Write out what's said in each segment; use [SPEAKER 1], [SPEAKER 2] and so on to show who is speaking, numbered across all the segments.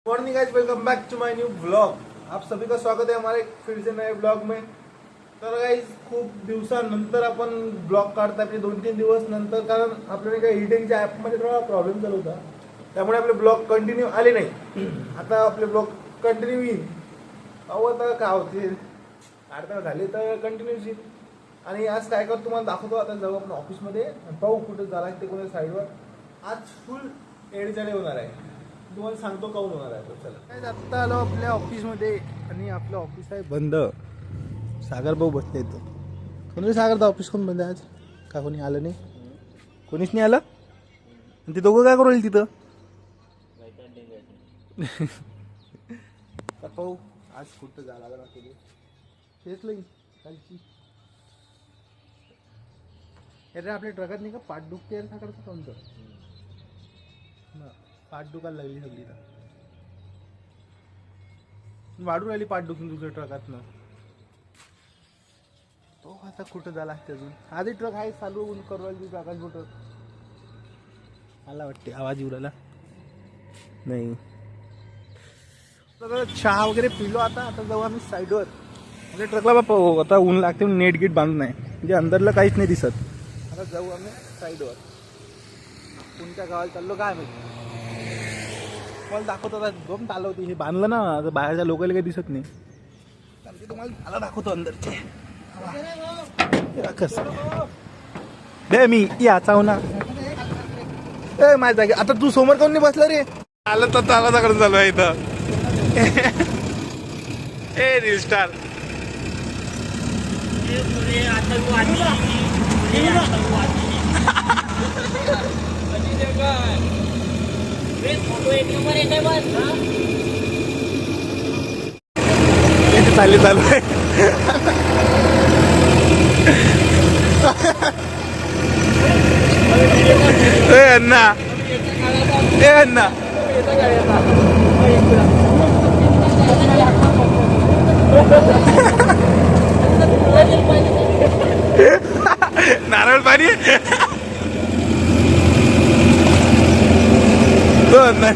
[SPEAKER 1] Morning guys, welcome back to my new vlog. आप सभी का स्वागत है हमारे फिर से नए ब्लॉग में। तर गाइस, खूप दिवसानंतर आपण ब्लॉग काढतो, आपले 2-3 दिवस नंतर, कारण आपल्याला काही एडिटिंगच्या ॲपमध्ये थोडा प्रॉब्लेम चालू होता, त्यामुळे आपले ब्लॉग कंटिन्यू आले नाही। आता आपले ब्लॉग कंटिन्यू येईल। अहो आता काय होते, अर्धा झाले तर कंटिन्यू येईल। आणि आज काय करतो तुम्हाला दाखवतो। आता जाऊ आपण ऑफिसमध्ये, पाहू कुठे झाला ते कोणत्या साईडवर। आज फुल एडजडे होणार आहे, तुम्हाला सांगतो काऊन होणार आहे। चला, आत्ता आलो आपल्या ऑफिसमध्ये आणि आपलं ऑफिस आहे बंद। सागर भाऊ बसले इथं। कोणी सागरचं ऑफिस कोण बंद आहे आज? का कोणी आलं नाही? कोणीच नाही आलं? आणि ते दोघं काय करू राहिले तिथं? पाहू आज कुठं झाला लागला तुझे तेच लई कालची। अरे आपल्या ट्रकात नाही का पाठ दुखते यार सागरचं कोणतं? पाठ दुखायला लागली सगळी तर वाढून राहिली पाठ दुखून तुझ्या ट्रकातनं। तो आता कुठं झाला अजून? आधी ट्रक आहे चालू करू राहिली ट्रकात कुठं आला वाटते, आवाज येऊ राहिला नाही। चहा वगैरे पिलो। आता जाऊ आम्ही साईडवर। म्हणजे ट्रकला बापा आता ऊन लागते, नेट गिट बांधून नाही, म्हणजे अंदरला काहीच नाही दिसत। आता जाऊ आम्ही साईडवर। कोणत्या गावाला चाललो काय माहिती, मला दाखवतो। आता दोन तालं होती, हे बांधलं ना, आता बाहेरच्या लोकांना काही दिसत नाही, कारण तुम्हाला ताला दाखवतो अंदरचे। कसं दे मी या चाव ना ए माझ्या जागी। आता तू समोर काऊन नाही बसला रे? आलं तर ताला दाखवून चालू आहे इथं। ए रील स्टार चालू आहे। ए अण्णा, ए अण्णा, नारळ पाणी तो अण्णा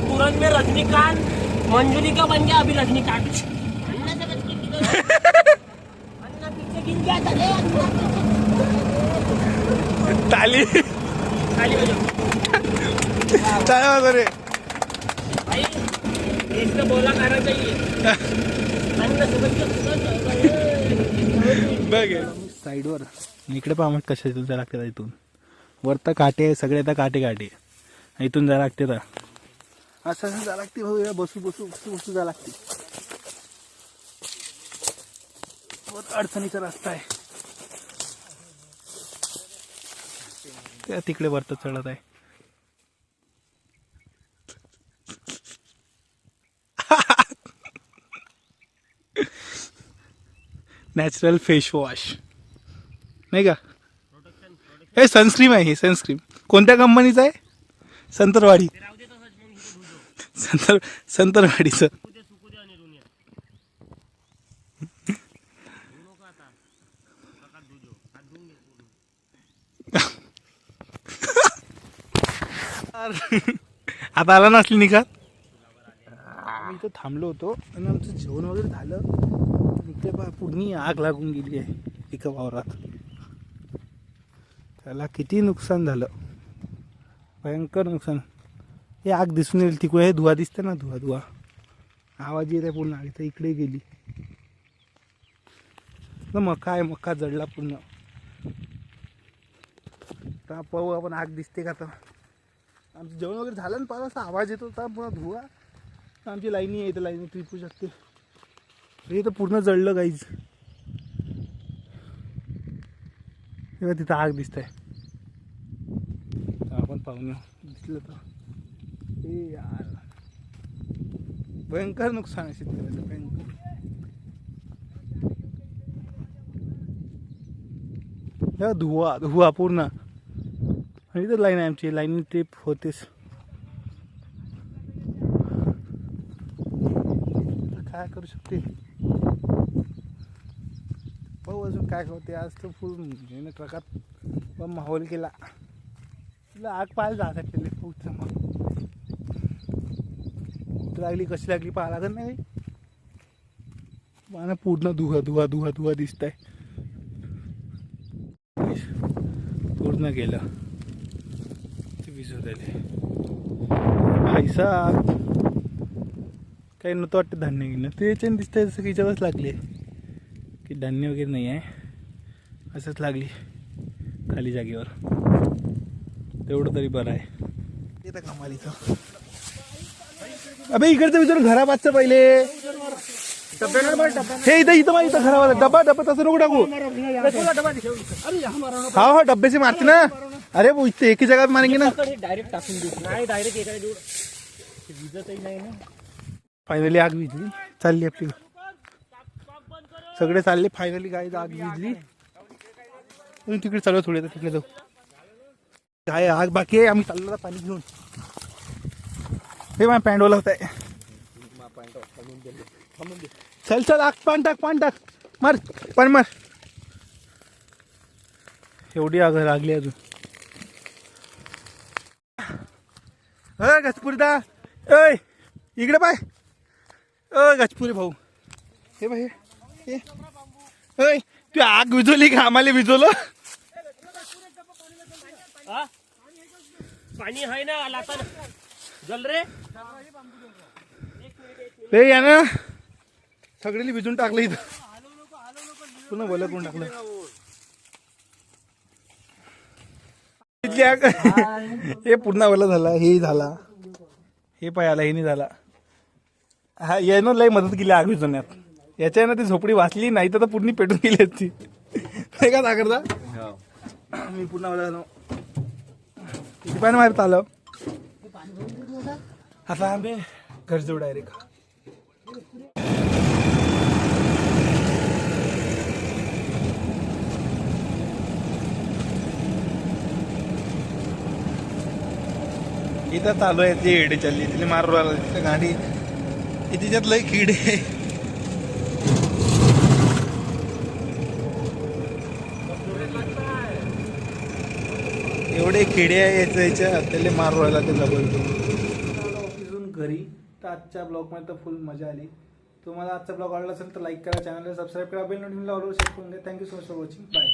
[SPEAKER 2] तुरंत में रजनीकांत मंजूरी का बन गया अभी रजनीकांत। अन्ना पीछे गिर गया
[SPEAKER 1] ताली
[SPEAKER 2] ताली बजाओ
[SPEAKER 1] रे
[SPEAKER 2] भाई, इसमें बोला करना चाहिए। अन्ना
[SPEAKER 1] साईडवर इकडे पहा मग कशा इथून जायला लागते। इथून वर तर काटे सगळे, आता काटे काटे इथून जायला लागते। तर असं जायला लागते भाऊ, या बसू बसू बसू बसू जायला लागते। बहुत अडचणीचा रस्ता आहे त्या तिकडे वरत चढत आहे। नॅचरल फेस वॉश नाही का? हे सनस्क्रीम आहे, हे सनस्क्रीम कोणत्या कंपनीचं आहे? संतरवाडी, संतरवाडीचं। आता आला नसली निघत। मी इथं थांबलो होतो आणि आमचं जेवण वगैरे झालं। इथे पहा पूर्ण आग लागून गेली आहे एका वावरात। त्याला किती नुकसान झालं, भयंकर नुकसान। हे आग दिसून येईल तिकडे, हे धुवा दिसते ना, धुवा धुवा आवाज येत आहे पूर्ण। आग तर इकडे गेली ना, मका आहे, मका जळला पूर्ण। तर पाहू आपण आग दिसते का? तर आमचं जेवण वगैरे झालं ना, पाहा असा आवाज येत होता पुन्हा धुवा। आमची लाईनी आहे, तर लाईनी ट्रिपू शकते। हे तर पूर्ण जळलं गाईज। तेव्हा तिथं आग दिसत आहे, आपण पाहून दिसलं तर. हे यार भयंकर नुकसान आहे शेतकऱ्याचं, भयंकर. या धुवा धुवा पूर्ण. आणि तर लाईन आहे आमची, लाईन ट्रिप होतेच. काय करू शकते भाऊ, अजून काय होते. आज तर फुल ट्रकात माहोल केला. तुला आग पाहायला जात आहे पहिले पाऊसचं. मग लागली कशी लागली पाहा लागत नाही. मला पूर्ण धुवा धुवा धुवा धुवा दिसत आहे. पूर्ण गेलं ते विझवलेले पैसा. काही नव्हतं वाटतं धान्य घेणं. ते याच्याने दिसतंय जसं की याच्यावरच लागले की धान्य वगैरे नाही आहे. असंच लागली खाली जागेवर. तेवढं तरी बरं आहे. येतं कमालीचं. अबे इकडचं विचार घराबादचं पहिले. हे इथं इथं इथं घराबाद डबा डबा तसं नको टाकू. हा हा डब्याचे मारते ना. अरे वो इथे एक ही जगह मारेंगे ना.
[SPEAKER 2] डायरेक्ट टाकून देऊ. नाही डायरेक्ट एका देऊ. विजतही नाही ना.
[SPEAKER 1] फायनली आग विझली. चालली आपली. सगळे चालले फायनली. काय आग विझली. तिकडे चालू थोडे तिकडे जाऊ. काय आग बाकी आहे. आम्ही चाललो ना पाणी घेऊन. हे माझ्या पॅन्डोला होत आहे. चल चल आग पान टाक पान टाक. मार पान मार. एवढी आग लागली अजून. गजपुरी दा ऐ इकडे पाय. गजपुरी भाऊ हे बाई हे ऐ तू आग विझवली का आम्हाला विझवलं.
[SPEAKER 2] पाणी आहे ना लाता जल रे.
[SPEAKER 1] रे या ना सगळ्यांनी भिजून टाकलं इथं. पुन्हा बोला कोण टाकलं. हे पूर्ण वेळेला झाला. हे झाला. हे पाय आला. हे नाही झाला. हा यानं लय मदत केली आग विझवण्यात. याच्या ना ती झोपडी वाचली नाही तर पूर्ण पेटून गेली असती. नाही का सागरदा. मी पूर्ण वेळेला झालो. किती पाणी मारत आलं. आता आम्ही घर जाऊ डायरेक्ट. इथं चालू आहे ती एडी चालली. तिथे मारू आला गाडी. तिच्यात लय किडे. एवढे किडे आहे याच्या त्याला मारू राहिला ते डबल. ऑफिसून घरी. तर आजच्या ब्लॉगमध्ये तर फुल मजा आली. तुम्हाला आजचा ब्लॉग आवडला असेल तर लाईक करा, चॅनलला सबस्क्राईब करा, बेल नोटिफिकेशन ऑल शेअर करून घ्या. Thank you so much for watching. Bye.